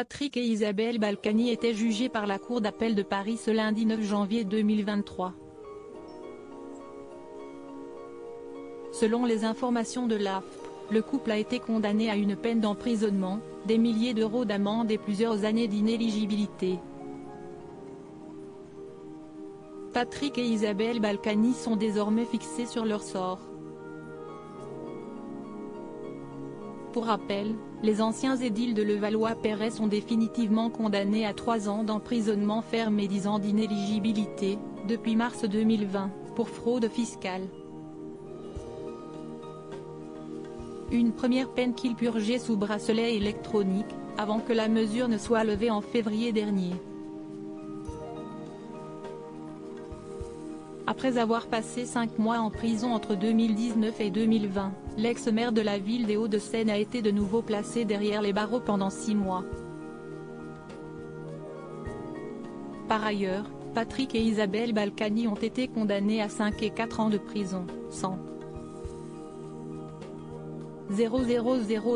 Patrick et Isabelle Balkany étaient jugés par la Cour d'appel de Paris ce lundi 9 janvier 2023. Selon les informations de l'AFP, le couple a été condamné à une peine d'emprisonnement, des milliers d'euros d'amende et plusieurs années d'inéligibilité. Patrick et Isabelle Balkany sont désormais fixés sur leur sort. Pour rappel, les anciens édiles de Levallois-Perret sont définitivement condamnés à 3 ans d'emprisonnement ferme et 10 ans d'inéligibilité, depuis mars 2020, pour fraude fiscale. Une première peine qu'ils purgeaient sous bracelet électronique, avant que la mesure ne soit levée en février dernier. Après avoir passé 5 mois en prison entre 2019 et 2020, l'ex-maire de la ville des Hauts-de-Seine a été de nouveau placé derrière les barreaux pendant 6 mois. Par ailleurs, Patrick et Isabelle Balkany ont été condamnés à 5 et 4 ans de prison, 100 000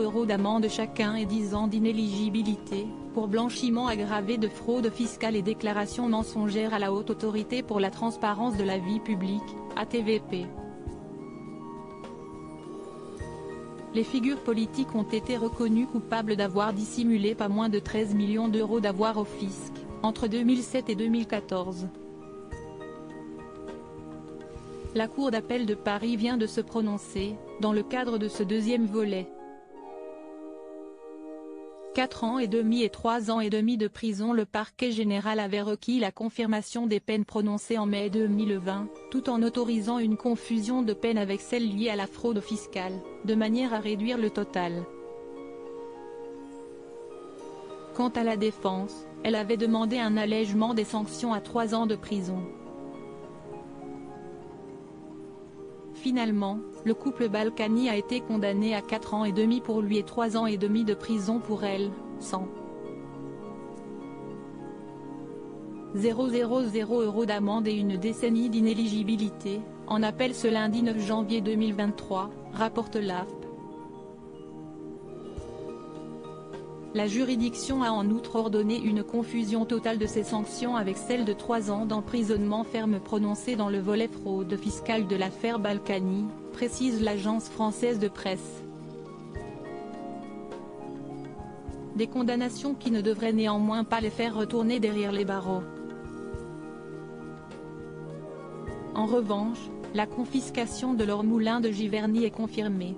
euros d'amende chacun et 10 ans d'inéligibilité, pour blanchiment aggravé de fraude fiscale et déclaration mensongère à la Haute Autorité pour la transparence de la vie publique, ATVP. Les figures politiques ont été reconnues coupables d'avoir dissimulé pas moins de 13 millions d'euros d'avoirs au fisc, entre 2007 et 2014. La Cour d'appel de Paris vient de se prononcer, dans le cadre de ce deuxième volet. 4 ans et demi et 3 ans et demi de prison. Le parquet général avait requis la confirmation des peines prononcées en mai 2020, tout en autorisant une confusion de peines avec celles liées à la fraude fiscale, de manière à réduire le total. Quant à la défense, elle avait demandé un allègement des sanctions à 3 ans de prison. Finalement, le couple Balkany a été condamné à 4 ans et demi pour lui et 3 ans et demi de prison pour elle, 100 000 euros d'amende et une décennie d'inéligibilité, en appel ce lundi 9 janvier 2023, rapporte l'AFP. La juridiction a en outre ordonné une confusion totale de ces sanctions avec celle de 3 ans d'emprisonnement ferme prononcée dans le volet fraude fiscale de l'affaire Balkany, précise l'agence française de presse. Des condamnations qui ne devraient néanmoins pas les faire retourner derrière les barreaux. En revanche, la confiscation de leur moulin de Giverny est confirmée.